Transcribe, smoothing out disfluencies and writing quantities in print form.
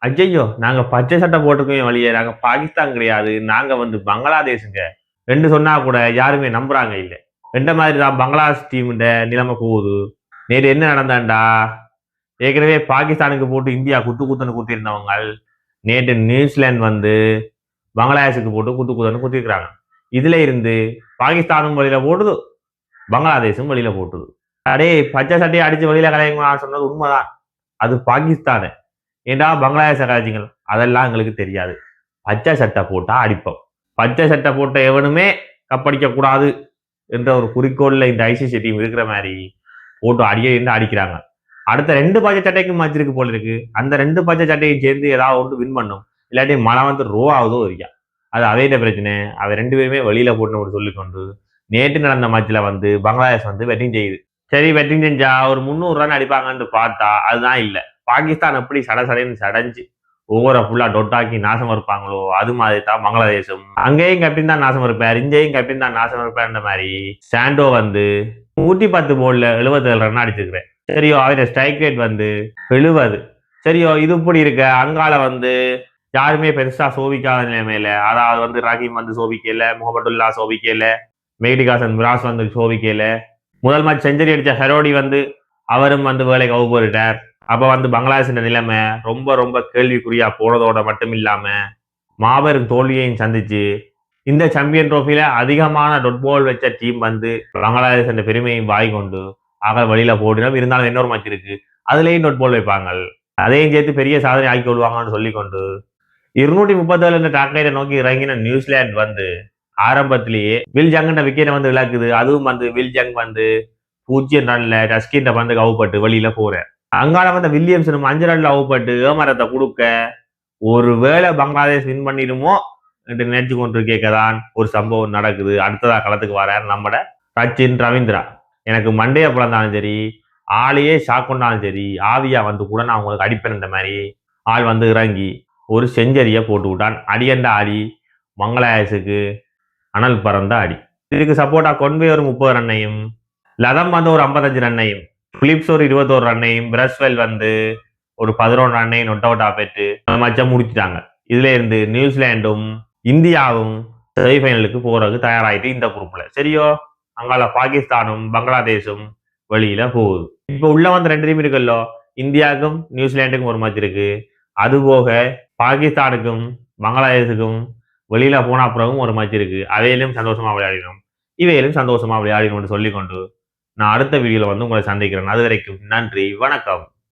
ஐயையோ! நாங்க பச்சை சட்டை போட்டிருக்கோமே ஒழிய, நாங்க பாகிஸ்தான் கிடையாது. நாங்க வந்து பங்களாதேஷ்ங்க. 2 சொன்னா கூட யாருமே நம்புறாங்க இல்ல. எந்த மாதிரி தான் பங்களாதேஷ் டீம்ட நிலைமை போகுது. நேத்து என்ன நடந்தான்டா? ஏற்கனவே பாகிஸ்தானுக்கு போட்டு இந்தியா குத்து குத்துன்னு குத்திருந்தவங்கள், நேத்து நியூசிலாந்து வந்து பங்களாதேஷுக்கு போட்டு குத்து குத்துன்னு குத்திருக்காங்க. இதுல இருந்து பாகிஸ்தானும் வெளியில போடுது, பங்களாதேஷும் வெளியில போட்டுது. அடேய் பச்சை சட்டையை அடிச்சு வெளியில கலையுங்க நான் சொன்னது உண்மைதான். அது பாகிஸ்தானு. ஏன்டா பங்களாதேஷ கலாச்சிங்கள் அதெல்லாம் எங்களுக்கு தெரியாது. பச்சை சட்டை போட்டா அடிப்போம். பச்சை சட்டை போட்ட எவனுமே கப்படிக்க கூடாது என்ற ஒரு குறிக்கோள்ல இந்த ஐசிசி டீம் இருக்கிற மாதிரி போட்டு அடிக்க அடிக்கிறாங்க. அடுத்த 2 பச்சை சட்டைக்கும் மேட்ச் இருக்கு போல இருக்கு. அந்த 2 பச்சை சட்டையும் சேர்ந்து ஏதாவது ஒன்று வின் பண்ணும். இல்லாட்டி மழை வந்து ரோ ஆகுதோ இருக்கா. அது அவையிட்ட பிரச்சனை. அவ 2 பேருமே வெளியில போட்டு சொல்லிக்கொண்டு நேற்று நடந்த மேட்ச்ல வந்து பங்களாதேஷ் வந்து வெட்டிங் செய்யுது. சரி வெட்டிங் செஞ்சா ஒரு 300 ரன் அடிப்பாங்கன்னு பார்த்தா அதுதான் இல்ல. பாகிஸ்தான் எப்படி சடசடைன்னு சடைஞ்சு ஓவரை ஃபுல்லா டொட்டாக்கி நாசம் இருப்பாங்களோ அது மாதிரி தான் பங்களாதேஷும். அங்கேயும் கேப்டன் தான் நாசம் இருப்பார், இங்கேயும் கேப்டன் தான் நாசம் இருப்பார்ன்ற மாதிரி சாண்டோ வந்து 110 போல்ல 77 ரன் அடிச்சிருக்கிறேன். சரியோ அவருடைய ஸ்ட்ரைக் ரேட் வந்து 70. சரியோ இது இப்படி இருக்க அங்கால வந்து யாருமே பெருசா சோபிக்காத நிலைமையில, அதாவது வந்து ரஹீம் வந்து சோபிக்கல, முகமதுல்லா சோபிக்கல, மெஹ்டிகாசன் மிராஸ் வந்து சோபிக்கல, முதல் மேட்ச் செஞ்சுரி அடிச்ச ஹெரோடி வந்து அவரும் வந்து வேலைக்கு அவு போயிட்டார். அப்ப வந்து பங்களாதேஷ் நிலைமை ரொம்ப ரொம்ப கேள்விக்குறியா போனதோட மட்டும் இல்லாம மாபெரும் தோல்வியையும் சந்திச்சு இந்த சாம்பியன் ட்ரோஃபில அதிகமான டொட் பால் வச்ச டீம் வந்து பங்களாதேஷ் என்ற பெருமையும் வாய் கொண்டு ஆக வெளியில போடினோம். இருந்தாலும் இன்னொரு மேட்ச் இருக்கு, அதுலயும் டொட் பால் வைப்பாங்க. அதையும் சேர்த்து பெரிய சாதனை ஆக்கி கொள்வாங்கன்னு சொல்லிக்கொண்டு 237 என்ற டார்கெட்டை நோக்கி இறங்கின நியூசிலாந்து வந்து ஆரம்பத்திலேயே வில் ஜங் விக்கெட்டை வந்து இழக்குது. அதுவும் வந்து வில் ஜங் வந்து 0 ரன்ல டஸ்கின் பந்து கவுப்பட்டு வெளியில போறார். அங்கால வந்து வில்லியம்சனும் 5 ரன்ல அவுப்பட்டு ஏமரத்தை கொடுக்க ஒருவேளை பங்களாதேஷ் வின் பண்ணிடுமோ என்று நினைச்சு கொண்டு கேட்கதான் ஒரு சம்பவம் நடக்குது. அடுத்ததா களத்துக்கு வரார் நம்மட சச்சின் ரவீந்திரா. எனக்கு மண்டைய பிறந்தாலும் சரி, ஆளையே ஷாக் கொண்டாலும் சரி, ஆவியா வந்து கூட நான் உங்களுக்கு அடிப்பேன் இந்த மாதிரி ஆள் வந்து இறங்கி ஒரு செஞ்சரியை போட்டு விட்டான். அடியண்ட ஆடி பங்களாதேஷுக்கு அனல் பறந்த அடி. இதுக்கு சப்போர்ட்டா கொன்வே ஒரு 30 ரன்னையும், லதம் வந்து ஒரு 55 ரன்னையும், பிலிப்ஸ் ஒரு 21 ரன்னையும், பிரஸ்வெல் வந்து ஒரு 11 ரன்னையும் நொட் அவுட்டா பெற்று மச்சம் முடிச்சுட்டாங்க. இதுல இருந்து நியூசிலாண்டும் இந்தியாவும் செமிஃபைனலுக்கு போறதுக்கு தயாராயிட்டு இந்த குரூப்ல. சரியோ அங்கால பாகிஸ்தானும் பங்களாதேஷும் வெளியில போகுது. இப்ப உள்ள வந்து 2 டீம் இருக்குல்லோ, இந்தியாவுக்கும் நியூசிலாண்டுக்கும் ஒரு மேட்ச் இருக்கு. அது போக பாகிஸ்தானுக்கும் பங்களாதேஷுக்கும் வெளியில போன அப்புறமும் ஒரு மேட்ச் இருக்கு. அவையிலும் சந்தோஷமா விளையாடினோம், இவையிலும் சந்தோஷமா விளையாடினோம்னு சொல்லிக்கொண்டு நான் அடுத்த வீடியோல வந்து உங்களை சந்திக்கிறேன். அது வரைக்கும் நன்றி, வணக்கம்.